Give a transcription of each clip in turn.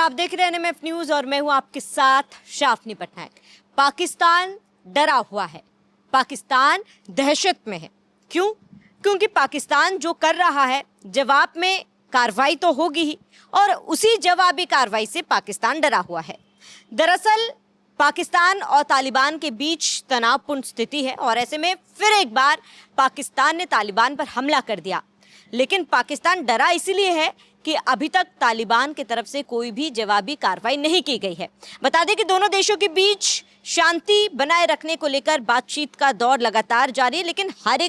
आप देख रहे हैं एनएमएफ न्यूज और मैं हूं आपके साथ शाफनी पटनायक। पाकिस्तान डरा हुआ है, पाकिस्तान दहशत में है। क्यों? क्योंकि पाकिस्तान जो कर रहा है जवाब में कार्रवाई तो होगी ही, और उसी जवाबी कार्रवाई से पाकिस्तान डरा हुआ है। दरअसल पाकिस्तान और तालिबान के बीच तनावपूर्ण स्थिति है और ऐसे में फिर एक बार पाकिस्तान ने तालिबान पर हमला कर दिया। लेकिन पाकिस्तान डरा इसलिए है कि अभी तक तालिबान की तरफ से कोई भी जवाबी कार्रवाई नहीं की गई है। बता दें कि दोनों देशों के बीच शांति बनाए रखने को लेकर बातचीत का दौर लगातार जारी है, लेकिन हर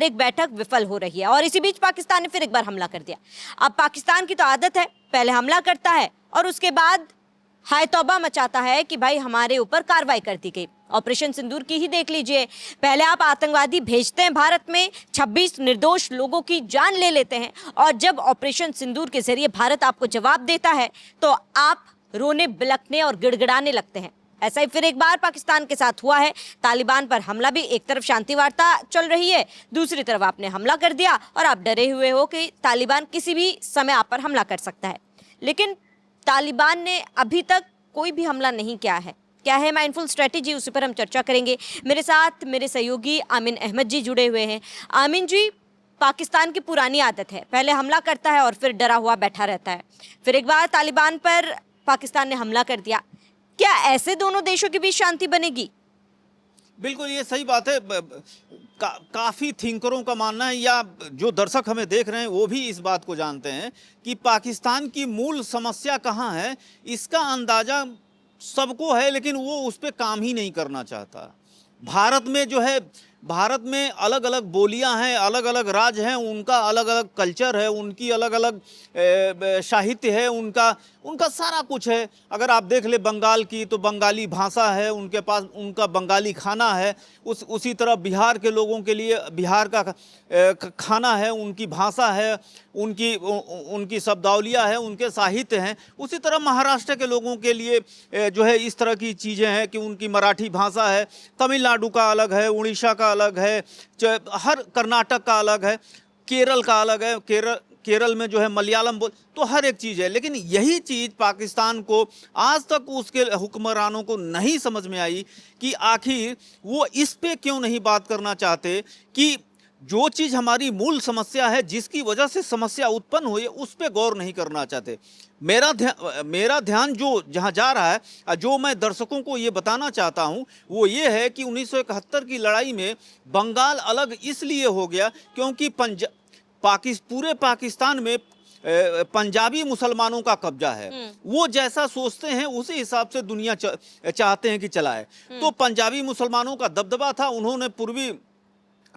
एक बैठक विफल हो रही है और इसी बीच पाकिस्तान ने फिर एक बार हमला कर दिया। अब पाकिस्तान की तो आदत है, पहले हमला करता है और उसके बाद हाय तौबा मचाता है कि भाई हमारे ऊपर कार्रवाई कर दी गई। ऑपरेशन सिंदूर की ही देख लीजिए, पहले आप आतंकवादी भेजते हैं भारत में, 26 निर्दोष लोगों की जान ले लेते हैं, और जब ऑपरेशन सिंदूर के जरिए भारत आपको जवाब देता है तो आप रोने बिलखने और गिड़गिड़ाने लगते हैं। ऐसा ही फिर एक बार पाकिस्तान के साथ हुआ है। तालिबान पर हमला भी, एक तरफ शांति वार्ता चल रही है, दूसरी तरफ आपने हमला कर दिया और आप डरे हुए हो कि तालिबान किसी भी समय आप पर हमला कर सकता है। लेकिन तालिबान ने अभी तक कोई भी हमला नहीं किया है। क्या है माइंडफुल स्ट्रेटेजी, उसी पर हम चर्चा करेंगे। मेरे साथ मेरे सहयोगी आमिन अहमद जी जुड़े हुए हैं। आमिन जी, पाकिस्तान की पुरानी आदत है, पहले हमला करता है और फिर डरा हुआ बैठा रहता है। फिर एक बार तालिबान पर पाकिस्तान ने हमला कर दिया। क्या ऐसे दोनों देशों के बीच शांति बनेगी? बिल्कुल, ये सही बात है। काफ़ी थिंकरों का मानना है, या जो दर्शक हमें देख रहे हैं वो भी इस बात को जानते हैं कि पाकिस्तान की मूल समस्या कहाँ है। इसका अंदाज़ा सबको है, लेकिन वो उस पर काम ही नहीं करना चाहता। भारत में जो है, भारत में अलग अलग बोलियां हैं, अलग अलग राज्य हैं, उनका अलग अलग कल्चर है, उनकी अलग अलग साहित्य है, उनका सारा कुछ है। अगर आप देख ले बंगाल की, तो बंगाली भाषा है उनके पास, उनका बंगाली खाना है। उसी तरह बिहार के लोगों के लिए बिहार का खाना है, उनकी भाषा है, उनकी शब्दावलियाँ है, उनके साहित्य हैं। उसी तरह महाराष्ट्र के लोगों के लिए जो है इस तरह की चीज़ें हैं कि उनकी मराठी भाषा है, तमिलनाडु का अलग है, उड़ीसा का अलग है, हर कर्नाटक का अलग है, केरल का अलग है, केरल में जो है मलयालम बोल, तो हर एक चीज़ है। लेकिन यही चीज़ पाकिस्तान को आज तक उसके हुक्मरानों को नहीं समझ में आई कि आखिर वो इस पे क्यों नहीं बात करना चाहते कि जो चीज़ हमारी मूल समस्या है, जिसकी वजह से समस्या उत्पन्न हुई है, उस पे गौर नहीं करना चाहते। मेरा ध्यान जो जहाँ जा रहा है, जो मैं दर्शकों को ये बताना चाहता हूँ वो ये है कि 1971 की लड़ाई में बंगाल अलग इसलिए हो गया क्योंकि पूरे पाकिस्तान में पंजाबी मुसलमानों का कब्जा है। वो जैसा सोचते हैं उसी हिसाब से दुनिया चाहते हैं कि चलाए। तो पंजाबी मुसलमानों का दबदबा था। उन्होंने पूर्वी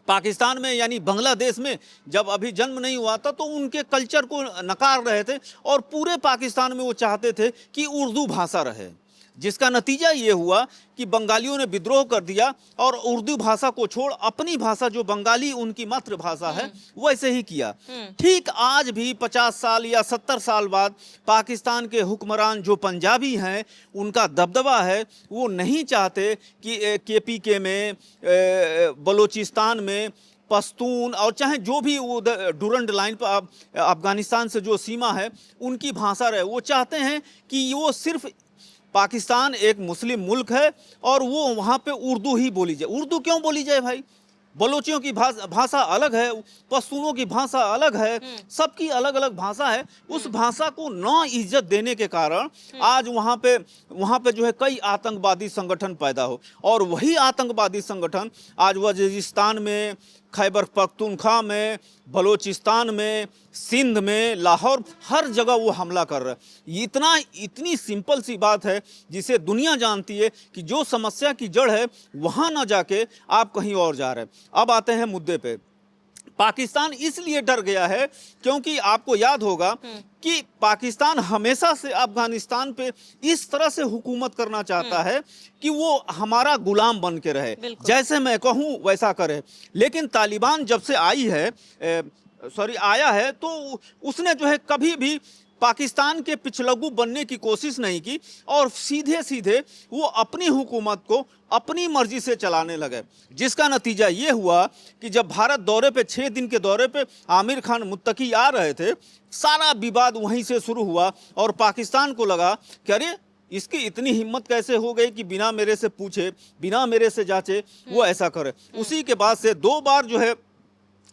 पाकिस्तान में यानी बांग्लादेश में जब अभी जन्म नहीं हुआ था तो उनके कल्चर को नकार रहे थे और पूरे पाकिस्तान में वो चाहते थे कि उर्दू भाषा रहे, जिसका नतीजा ये हुआ कि बंगालियों ने विद्रोह कर दिया और उर्दू भाषा को छोड़ अपनी भाषा जो बंगाली उनकी मातृभाषा है वैसे ही किया। ठीक आज भी 50 साल या 70 साल बाद पाकिस्तान के हुक्मरान जो पंजाबी हैं उनका दबदबा है। वो नहीं चाहते कि KPK में, बलूचिस्तान में पश्तून और चाहे जो भी वो डूरंड लाइन पर अफगानिस्तान से जो सीमा है उनकी भाषा रहे। वो चाहते हैं कि वो सिर्फ पाकिस्तान एक मुस्लिम मुल्क है और वो वहाँ पे उर्दू ही बोली जाए। उर्दू क्यों बोली जाए भाई? बलोचियों की भाषा अलग है, पश्तूनों की भाषा अलग है, सबकी अलग अलग भाषा है। उस भाषा को ना इज्जत देने के कारण आज वहाँ पे जो है कई आतंकवादी संगठन पैदा हो, और वही आतंकवादी संगठन आज वजीरिस्तान में, खैबर पख्तूनख्वा में, बलूचिस्तान में, सिंध में, लाहौर, हर जगह वो हमला कर रहा है। इतनी सिंपल सी बात है जिसे दुनिया जानती है कि जो समस्या की जड़ है वहाँ ना जाके आप कहीं और जा रहे हैं। अब आते हैं मुद्दे पे। पाकिस्तान इसलिए डर गया है क्योंकि आपको याद होगा कि पाकिस्तान हमेशा से अफगानिस्तान पे इस तरह से हुकूमत करना चाहता है कि वो हमारा गुलाम बन के रहे, जैसे मैं कहूँ वैसा करे। लेकिन तालिबान जब से आया है तो उसने जो है कभी भी पाकिस्तान के पिछलग्गू बनने की कोशिश नहीं की और सीधे सीधे वो अपनी हुकूमत को अपनी मर्जी से चलाने लगे, जिसका नतीजा ये हुआ कि जब भारत दौरे पे 6 दिन के दौरे पे आमिर खान मुत्तकी आ रहे थे, सारा विवाद वहीं से शुरू हुआ और पाकिस्तान को लगा कि अरे इसकी इतनी हिम्मत कैसे हो गई कि बिना मेरे से पूछे, बिना मेरे से जांचे वो ऐसा करे। उसी के बाद से 2 बार जो है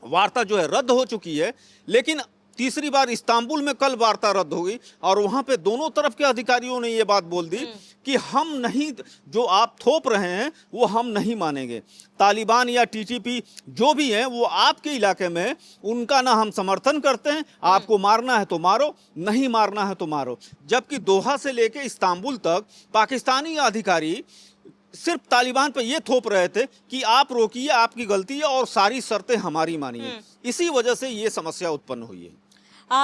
वार्ता जो है रद्द हो चुकी है, लेकिन तीसरी बार इस्तांबुल में कल वार्ता रद्द हो गई और वहां पे दोनों तरफ के अधिकारियों ने ये बात बोल दी कि हम नहीं, जो आप थोप रहे हैं वो हम नहीं मानेंगे। तालिबान या टीटीपी जो भी हैं वो आपके इलाके में, उनका ना हम समर्थन करते हैं, आपको मारना है तो मारो, नहीं मारना है तो मारो। जबकि दोहा से लेके इस्तांबुल तक पाकिस्तानी अधिकारी सिर्फ तालिबान पे ये थोप रहे थे कि आप रोकिए, आपकी गलती है और सारी शर्तें हमारी मानिए। इसी वजह से ये समस्या उत्पन्न हुई है।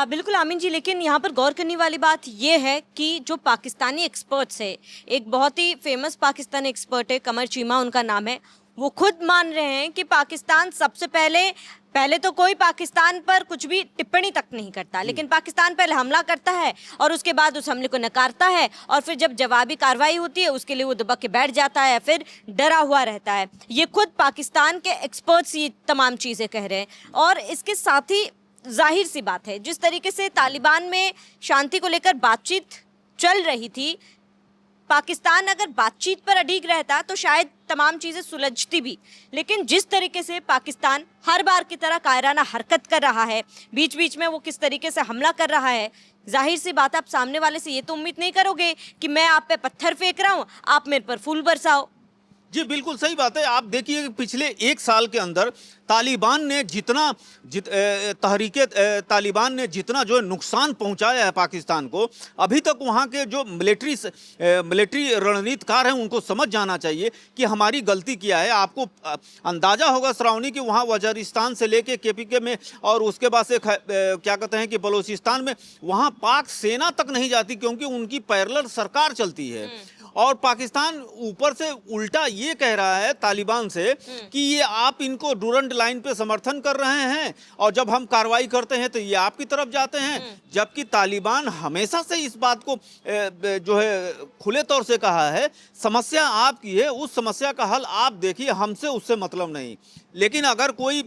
बिल्कुल आमीन जी, लेकिन यहाँ पर गौर करने वाली बात यह है कि जो पाकिस्तानी एक्सपर्ट्स है, एक बहुत ही फेमस पाकिस्तानी एक्सपर्ट है, कमर चीमा उनका नाम है, वो खुद मान रहे हैं कि पाकिस्तान सबसे पहले तो कोई पाकिस्तान पर कुछ भी टिप्पणी तक नहीं करता, लेकिन पाकिस्तान पहले हमला करता है और उसके बाद उस हमले को नकारता है और फिर जब जवाबी कार्रवाई होती है उसके लिए वो दबक के बैठ जाता है, फिर डरा हुआ रहता है। ये खुद पाकिस्तान के एक्सपर्ट्स ये तमाम चीज़ें कह रहे हैं। और इसके साथ ही जाहिर सी बात है, जिस तरीके से तालिबान में शांति को लेकर बातचीत चल रही थी, पाकिस्तान अगर बातचीत पर अडिग रहता तो शायद तमाम चीज़ें सुलझती भी, लेकिन जिस तरीके से पाकिस्तान हर बार की तरह कायराना हरकत कर रहा है, बीच बीच में वो किस तरीके से हमला कर रहा है, जाहिर सी बात है आप सामने वाले से ये तो उम्मीद नहीं करोगे कि मैं आप पे पत्थर फेंक रहा हूँ, आप मेरे पर फूल बरसाओ। जी बिल्कुल सही बात है। आप देखिए कि पिछले 1 साल के अंदर तालिबान ने तालिबान ने जितना जो है नुकसान पहुंचाया है पाकिस्तान को, अभी तक वहां के जो मिलिट्री रणनीतिकार हैं उनको समझ जाना चाहिए कि हमारी गलती क्या है। आपको अंदाजा होगा श्रावणी कि वहां वजीरिस्तान से लेके केपीके में और उसके बाद से क्या कहते हैं कि बलूचिस्तान में वहां पाक सेना तक नहीं जाती, क्योंकि उनकी पैरेलल सरकार चलती है। और पाकिस्तान ऊपर से उल्टा ये कह रहा है तालिबान से कि ये आप इनको डूरंड लाइन पे समर्थन कर रहे हैं और जब हम कार्रवाई करते हैं तो ये आपकी तरफ जाते हैं, जबकि तालिबान हमेशा से इस बात को जो है खुले तौर से कहा है, समस्या आपकी है, उस समस्या का हल आप देखिए, हमसे उससे मतलब नहीं। लेकिन अगर कोई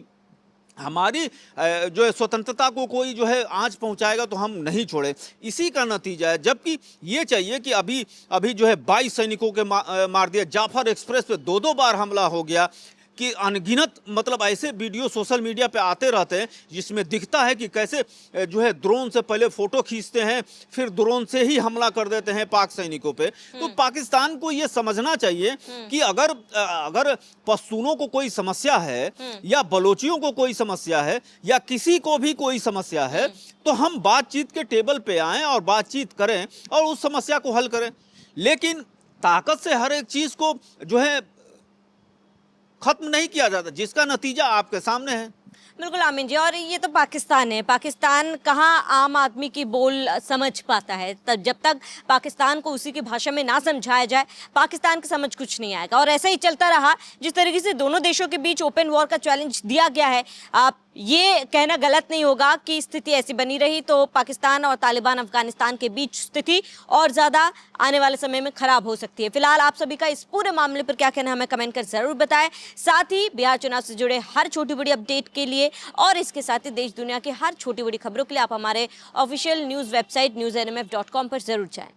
हमारी जो है स्वतंत्रता को कोई जो है आंच पहुंचाएगा तो हम नहीं छोड़े, इसी का नतीजा है। जबकि ये चाहिए कि अभी जो है 22 सैनिकों के मार दिया, जाफर एक्सप्रेस पे 2-2 बार हमला हो गया, कि अनगिनत मतलब ऐसे वीडियो सोशल मीडिया पे आते रहते हैं जिसमें दिखता है कि कैसे जो है ड्रोन से पहले फोटो खींचते हैं, फिर ड्रोन से ही हमला कर देते हैं पाक सैनिकों पे। तो पाकिस्तान को ये समझना चाहिए कि अगर पश्तूनों को कोई समस्या है या बलोचियों को कोई समस्या है या किसी को भी कोई समस्या है, तो हम बातचीत के टेबल पे आएं और बातचीत करें और उस समस्या को हल करें। लेकिन ताकत से हर एक चीज को जो है खत्म नहीं किया जाता, जिसका नतीजा आपके सामने है। बिल्कुल आमीन जी, और ये तो पाकिस्तान है, पाकिस्तान कहाँ आम आदमी की बोल समझ पाता है। तब जब तक पाकिस्तान को उसी की भाषा में ना समझाया जाए, पाकिस्तान की समझ कुछ नहीं आएगा। और ऐसा ही चलता रहा, जिस तरीके से दोनों देशों के बीच ओपन वॉर का चैलेंज दिया गया है, आप ये कहना गलत नहीं होगा कि स्थिति ऐसी बनी रही तो पाकिस्तान और तालिबान अफगानिस्तान के बीच स्थिति और ज़्यादा आने वाले समय में खराब हो सकती है। फिलहाल आप सभी का इस पूरे मामले पर क्या कहना, हमें कमेंट कर जरूर बताएं। साथ ही बिहार चुनाव से जुड़े हर छोटी बड़ी अपडेट के लिए और इसके साथ ही देश दुनिया की हर छोटी बड़ी खबरों के लिए आप हमारे ऑफिशियल न्यूज़ वेबसाइट newsnmf.com पर जरूर जाएं।